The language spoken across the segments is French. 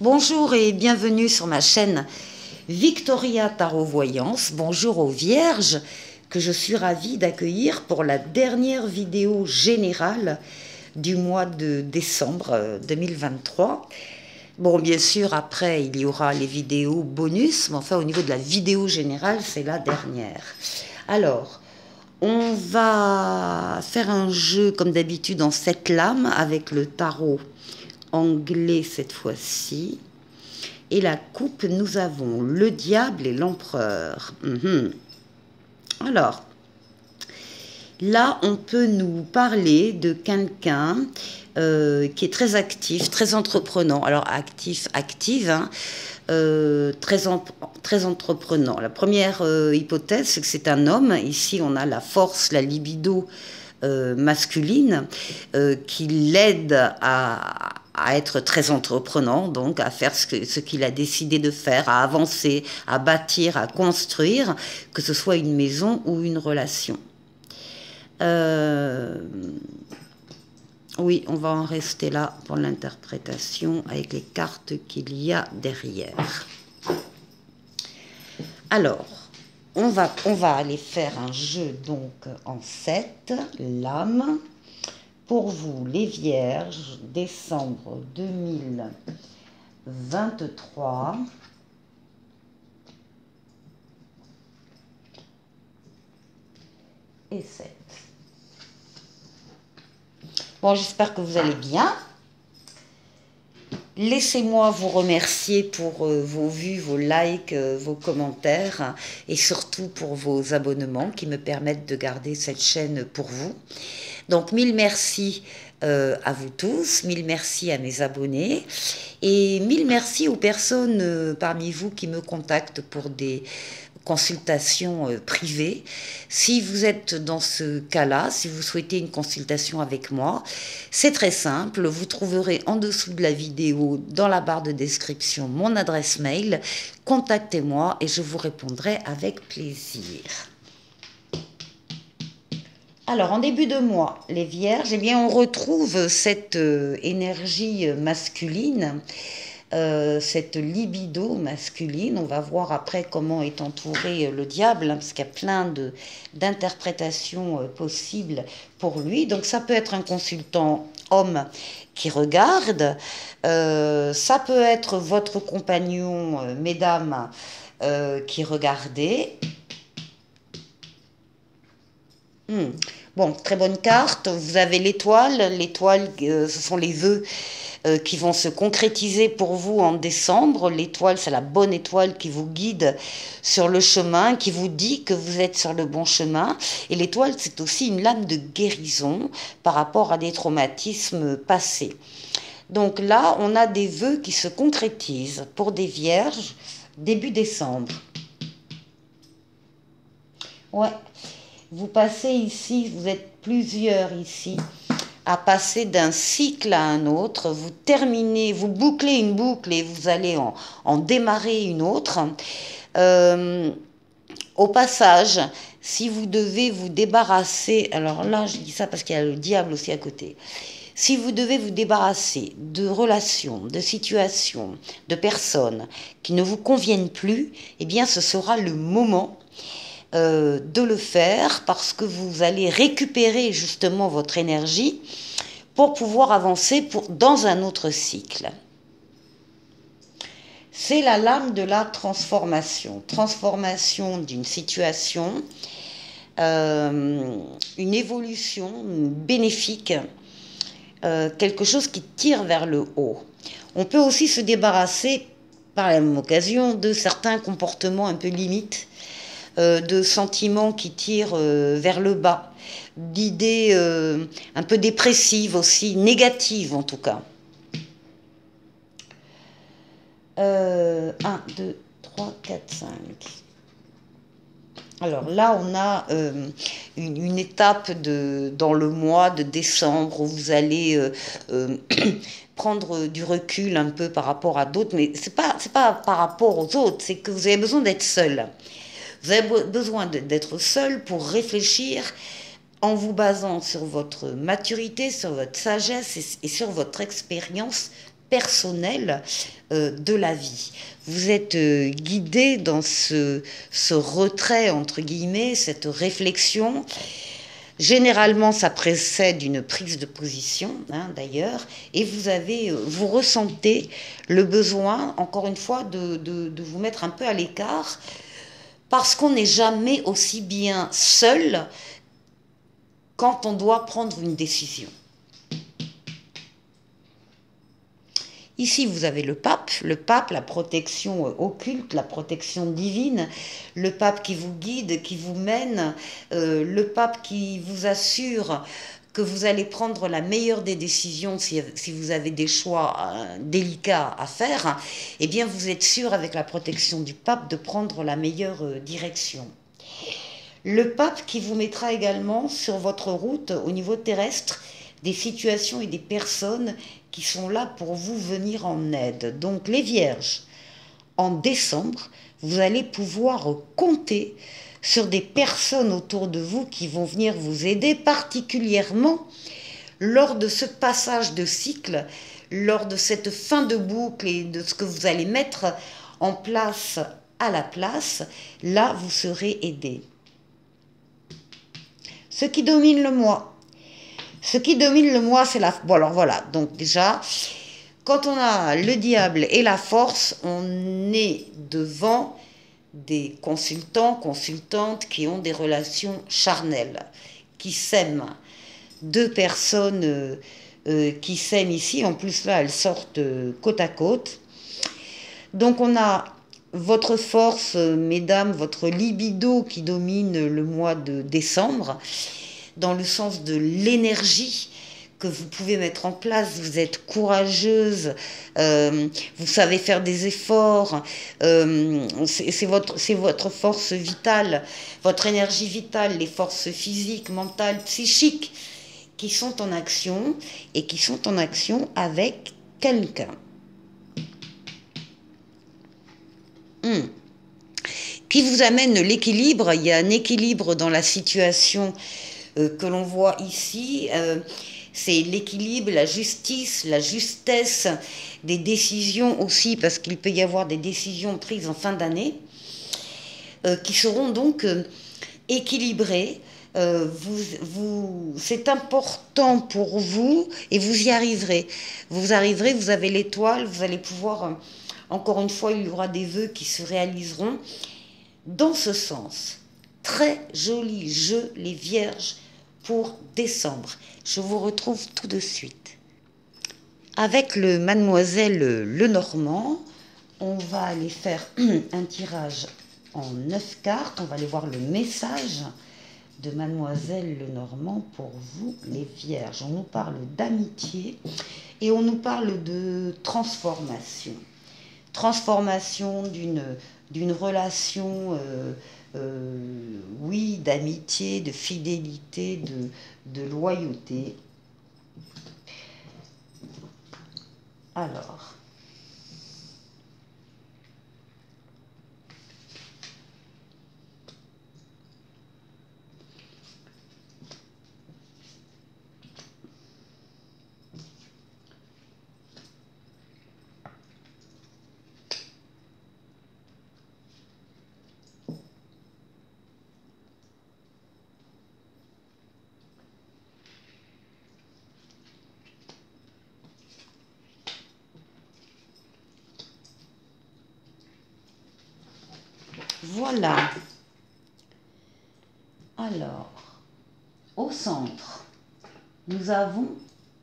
Bonjour et bienvenue sur ma chaîne Victoria Tarot Voyance. Bonjour aux Vierges que je suis ravie d'accueillir pour la dernière vidéo générale du mois de décembre 2023. Bon, bien sûr, après, il y aura les vidéos bonus, mais enfin, au niveau de la vidéo générale, c'est la dernière. Alors, on va faire un jeu, comme d'habitude, en 7 lames, avec le tarot anglais cette fois-ci. Et la coupe, nous avons le diable et l'empereur. Alors, là, on peut nous parler de quelqu'un qui est très actif, très entreprenant. Alors, actif, active, hein, très entreprenant. La première hypothèse, c'est que c'est un homme. Ici, on a la force, la libido masculine qui l'aide à être très entreprenant, donc à faire ce qu'il a décidé de faire, à avancer, à bâtir, à construire, que ce soit une maison ou une relation. Oui, on va en rester là pour l'interprétation avec les cartes qu'il y a derrière. Alors, on va aller faire un jeu donc en 7 lames. Pour vous, les Vierges, décembre 2023. Et 7. Bon, j'espère que vous allez bien. Laissez-moi vous remercier pour vos vues, vos likes, vos commentaires et surtout pour vos abonnements qui me permettent de garder cette chaîne pour vous. Donc, mille merci à vous tous, mille merci à mes abonnés et mille merci aux personnes parmi vous qui me contactent pour des consultation privée. Si vous êtes dans ce cas-là, si vous souhaitez une consultation avec moi, c'est très simple. Vous trouverez en dessous de la vidéo, dans la barre de description, mon adresse mail. Contactez-moi et je vous répondrai avec plaisir. Alors, en début de mois, les Vierges, eh bien, on retrouve cette énergie masculine, cette libido masculine. On va voir après comment est entouré le diable, hein, parce qu'il y a plein d'interprétations possibles pour lui. Donc, ça peut être un consultant homme qui regarde, ça peut être votre compagnon, mesdames, qui regardez. Bon, très bonne carte. Vous avez l'étoile. L'étoile, ce sont les vœux qui vont se concrétiser pour vous en décembre. L'étoile, c'est la bonne étoile qui vous guide sur le chemin, qui vous dit que vous êtes sur le bon chemin. Et l'étoile, c'est aussi une lame de guérison par rapport à des traumatismes passés. Donc là, on a des vœux qui se concrétisent pour des vierges début décembre. Ouais. Vous passez ici, vous êtes plusieurs ici, à passer d'un cycle à un autre. Vous terminez, vous bouclez une boucle et vous allez en démarrer une autre. Au passage, si vous devez vous débarrasser, alors là je dis ça parce qu'il y a le diable aussi à côté. Si vous devez vous débarrasser de relations, de situations, de personnes qui ne vous conviennent plus, eh bien ce sera le moment de le faire parce que vous allez récupérer justement votre énergie pour pouvoir avancer dans un autre cycle. C'est la lame de la transformation. Transformation d'une situation, une évolution bénéfique, quelque chose qui tire vers le haut. On peut aussi se débarrasser par la même occasion de certains comportements un peu limites, de sentiments qui tirent vers le bas, d'idées un peu dépressives aussi, négatives en tout cas. 1, 2, 3, 4, 5. Alors là, on a une étape dans le mois de décembre où vous allez prendre du recul un peu par rapport à d'autres, mais c'est pas par rapport aux autres, c'est que vous avez besoin d'être seul. Vous avez besoin d'être seul pour réfléchir en vous basant sur votre maturité, sur votre sagesse et sur votre expérience personnel de la vie. Vous êtes guidé dans ce retrait, entre guillemets, cette réflexion. Généralement, ça précède une prise de position, hein, d'ailleurs, et vous ressentez le besoin, encore une fois, de vous mettre un peu à l'écart, parce qu'on n'est jamais aussi bien seul quand on doit prendre une décision. Ici, vous avez le pape, la protection occulte, la protection divine, le pape qui vous guide, qui vous mène, le pape qui vous assure que vous allez prendre la meilleure des décisions si vous avez des choix délicats à faire, eh bien vous êtes sûr avec la protection du pape de prendre la meilleure direction. Le pape qui vous mettra également sur votre route au niveau terrestre des situations et des personnes qui sont là pour vous venir en aide. Donc les vierges, en décembre, vous allez pouvoir compter sur des personnes autour de vous qui vont venir vous aider, particulièrement lors de ce passage de cycle, lors de cette fin de boucle et de ce que vous allez mettre en place à la place. Là, vous serez aidé. Ce qui domine le moi. Ce qui domine le moi, c'est la... Bon, alors voilà, donc déjà, quand on a le diable et la force, on est devant des consultants, consultantes qui ont des relations charnelles, qui s'aiment. Deux personnes qui s'aiment ici, en plus là, elles sortent côte à côte. Donc on a votre force, mesdames, votre libido qui domine le mois de décembre, dans le sens de l'énergie que vous pouvez mettre en place. Vous êtes courageuse, vous savez faire des efforts, c'est votre force vitale, votre énergie vitale, les forces physiques, mentales, psychiques qui sont en action et qui sont en action avec quelqu'un. Qui vous amène l'équilibre. Il y a un équilibre dans la situation que l'on voit ici, c'est l'équilibre, la justice, la justesse des décisions aussi, parce qu'il peut y avoir des décisions prises en fin d'année qui seront donc équilibrées. C'est important pour vous et vous y arriverez. Vous arriverez, vous avez l'étoile, vous allez pouvoir, encore une fois, il y aura des vœux qui se réaliseront dans ce sens. Très joli jeu, les vierges, pour décembre. Je vous retrouve tout de suite. Avec le Mademoiselle Lenormand, on va aller faire un tirage en 9 cartes. On va aller voir le message de Mademoiselle Lenormand pour vous, les vierges. On nous parle d'amitié et on nous parle de transformation. Transformation d'une relation... oui, d'amitié, de fidélité, de loyauté. Alors, voilà. Alors, au centre, nous avons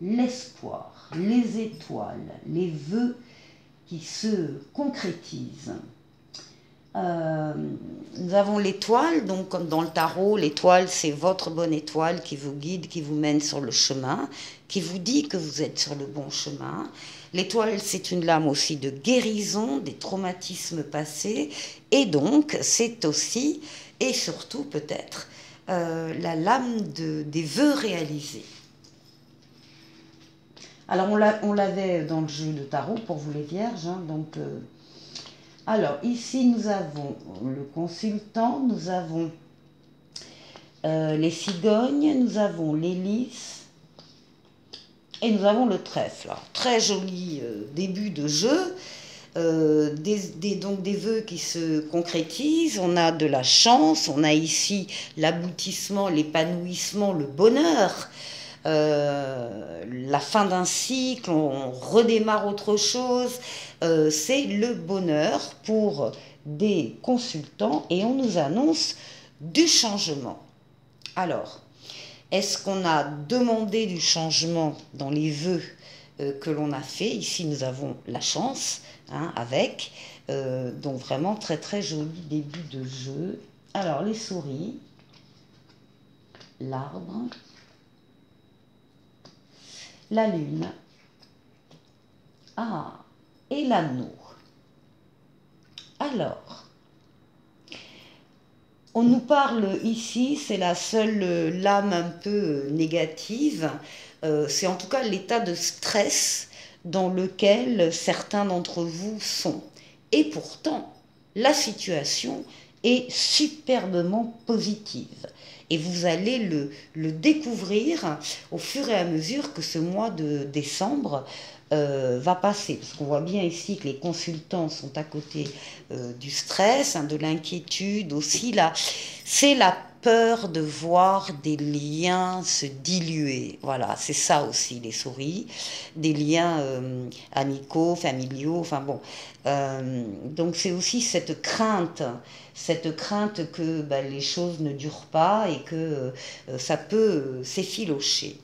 l'espoir, les étoiles, les vœux qui se concrétisent. Nous avons l'étoile, donc comme dans le tarot, l'étoile c'est votre bonne étoile qui vous guide, qui vous mène sur le chemin, qui vous dit que vous êtes sur le bon chemin. L'étoile c'est une lame aussi de guérison des traumatismes passés et donc c'est aussi et surtout peut-être la lame des vœux réalisés. Alors on l'avait dans le jeu de tarot pour vous les vierges, hein, donc... Alors, ici, nous avons le consultant, nous avons les cigognes, nous avons l'hélice, Et nous avons le trèfle. Alors, très joli début de jeu. Donc des vœux qui se concrétisent, on a de la chance, on a ici l'aboutissement, l'épanouissement, le bonheur, la fin d'un cycle, on redémarre autre chose, c'est le bonheur pour des consultants et on nous annonce du changement. Alors, est-ce qu'on a demandé du changement dans les vœux que l'on a fait? Ici, nous avons la chance, hein, avec. Donc, vraiment, très, très joli début de jeu. Alors, les souris, l'arbre, la lune, et l'anneau. Alors, on nous parle ici, c'est la seule lame un peu négative, c'est en tout cas l'état de stress dans lequel certains d'entre vous sont. Et pourtant, la situation est superbement positive. Et vous allez le découvrir au fur et à mesure que ce mois de décembre va passer. Parce qu'on voit bien ici que les consultants sont à côté du stress, hein, de l'inquiétude aussi. Là, c'est la peur de voir des liens se diluer. Voilà, c'est ça aussi les souris, des liens amicaux, familiaux, enfin bon. Donc c'est aussi cette crainte que les choses ne durent pas et que ça peut s'effilocher.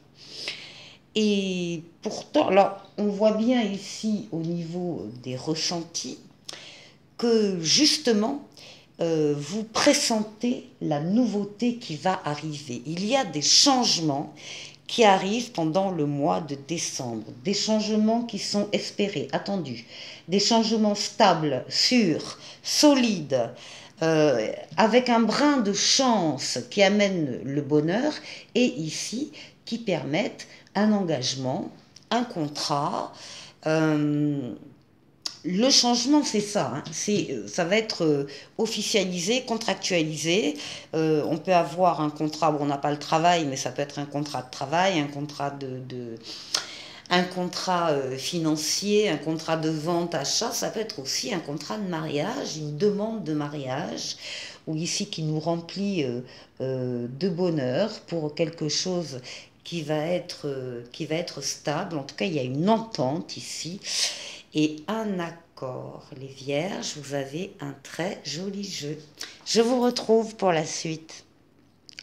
Et pourtant, alors on voit bien ici au niveau des ressentis que justement vous pressentez la nouveauté qui va arriver. Il y a des changements qui arrivent pendant le mois de décembre, des changements qui sont espérés, attendus, des changements stables, sûrs, solides, avec un brin de chance qui amène le bonheur et ici qui permettent un engagement, un contrat. Le changement, c'est ça, hein. Ça va être officialisé, contractualisé. On peut avoir un contrat où on n'a pas le travail, mais ça peut être un contrat de travail, un contrat financier, un contrat de vente, achat. Ça peut être aussi un contrat de mariage, une demande de mariage, ou ici qui nous remplit de bonheur pour quelque chose qui va être stable. En tout cas, il y a une entente ici et un accord. Les vierges, vous avez un très joli jeu. Je vous retrouve pour la suite.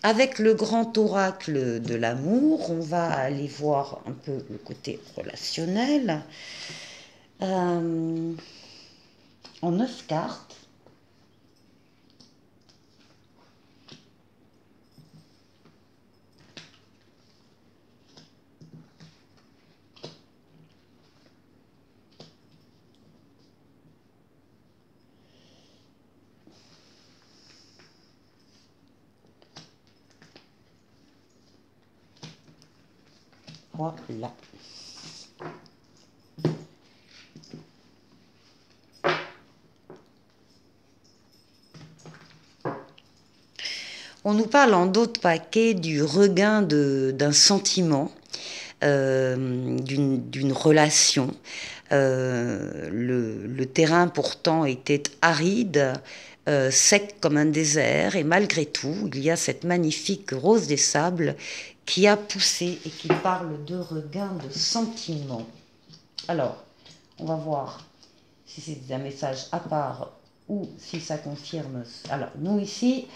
Avec le grand oracle de l'amour, on va aller voir un peu le côté relationnel. En 9 cartes. Voilà. On nous parle en d'autres paquets du regain d'un sentiment, d'une relation. Le terrain pourtant était aride, sec comme un désert, et malgré tout, il y a cette magnifique rose des sables qui a poussé et qui parle de regain de sentiment. Alors, on va voir si c'est un message à part ou si ça confirme. Alors, nous ici,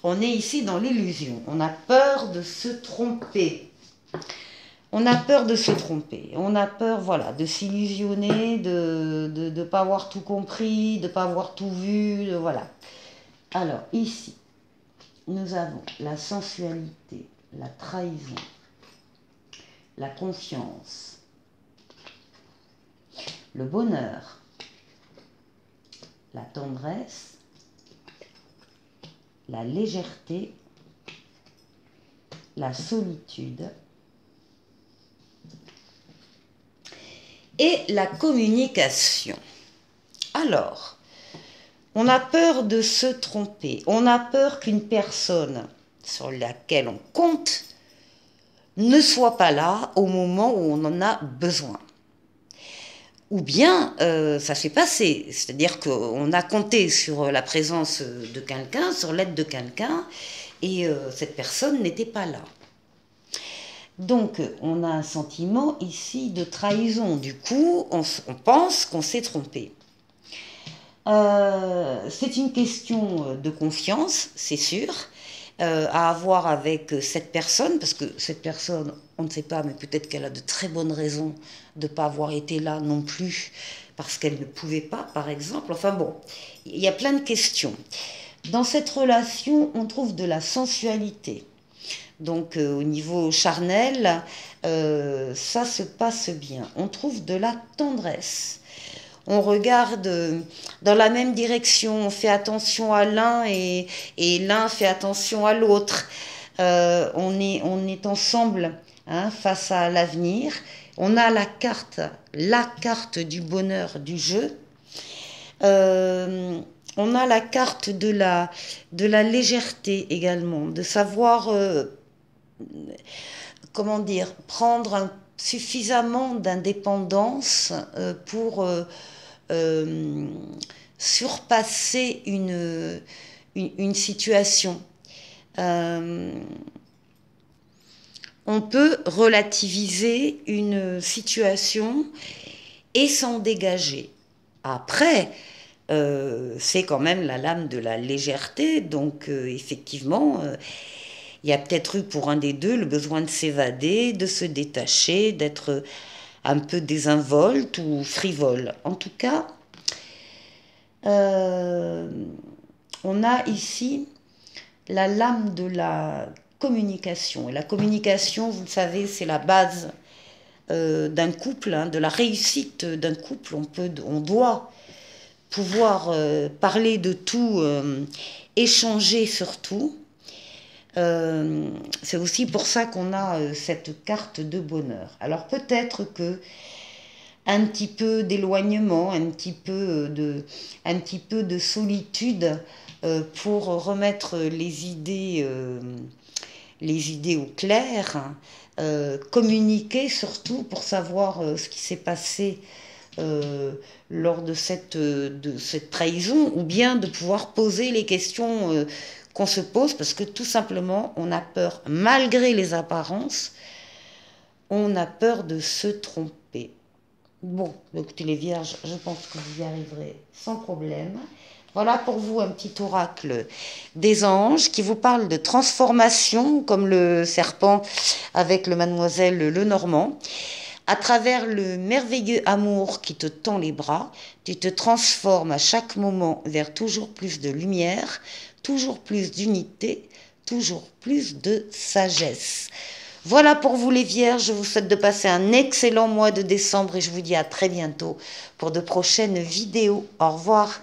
on est ici dans l'illusion. On a peur de se tromper. On a peur de se tromper. On a peur, voilà, de s'illusionner, de ne pas avoir tout compris, de ne pas avoir tout vu, voilà. Alors, ici, nous avons la sensualité, la trahison, la confiance, le bonheur, la tendresse, la légèreté, la solitude et la communication. Alors, on a peur de se tromper, on a peur qu'une personne sur laquelle on compte ne soit pas là au moment où on en a besoin. Ou bien ça s'est passé, c'est-à-dire qu'on a compté sur la présence de quelqu'un, sur l'aide de quelqu'un, et cette personne n'était pas là. Donc on a un sentiment ici de trahison, du coup on pense qu'on s'est trompé. C'est une question de confiance, c'est sûr, à avoir avec cette personne, parce que cette personne, on ne sait pas, mais peut-être qu'elle a de très bonnes raisons de ne pas avoir été là non plus, parce qu'elle ne pouvait pas, par exemple. Enfin bon, il y a plein de questions. Dans cette relation, on trouve de la sensualité. Donc au niveau charnel, ça se passe bien. On trouve de la tendresse. On regarde dans la même direction, on fait attention à l'un et l'un fait attention à l'autre. On est ensemble, hein, face à l'avenir. On a la carte du bonheur du jeu. On a la carte de la légèreté également, de savoir, comment dire, prendre suffisamment d'indépendance pour surpasser une situation. On peut relativiser une situation et s'en dégager. Après, c'est quand même la lame de la légèreté, donc effectivement, il y a peut-être eu pour un des deux le besoin de s'évader, de se détacher, d'être un peu désinvolte ou frivole. En tout cas, on a ici la lame de la communication. Et la communication, vous le savez, c'est la base d'un couple, hein, de la réussite d'un couple. On doit pouvoir parler de tout, échanger sur tout. C'est aussi pour ça qu'on a cette carte de bonheur. Alors peut-être que un petit peu d'éloignement, un petit peu de solitude pour remettre les idées au clair, communiquer surtout pour savoir ce qui s'est passé lors de cette trahison, ou bien de pouvoir poser les questions qu'on se pose, parce que tout simplement on a peur, malgré les apparences, on a peur de se tromper. Bon, écoutez les vierges, je pense que vous y arriverez sans problème. Voilà pour vous un petit oracle des anges qui vous parle de transformation, comme le serpent avec le mademoiselle Lenormand. À travers le merveilleux amour qui te tend les bras, tu te transformes à chaque moment vers toujours plus de lumière, toujours plus d'unité, toujours plus de sagesse. Voilà pour vous les vierges, je vous souhaite de passer un excellent mois de décembre et je vous dis à très bientôt pour de prochaines vidéos. Au revoir.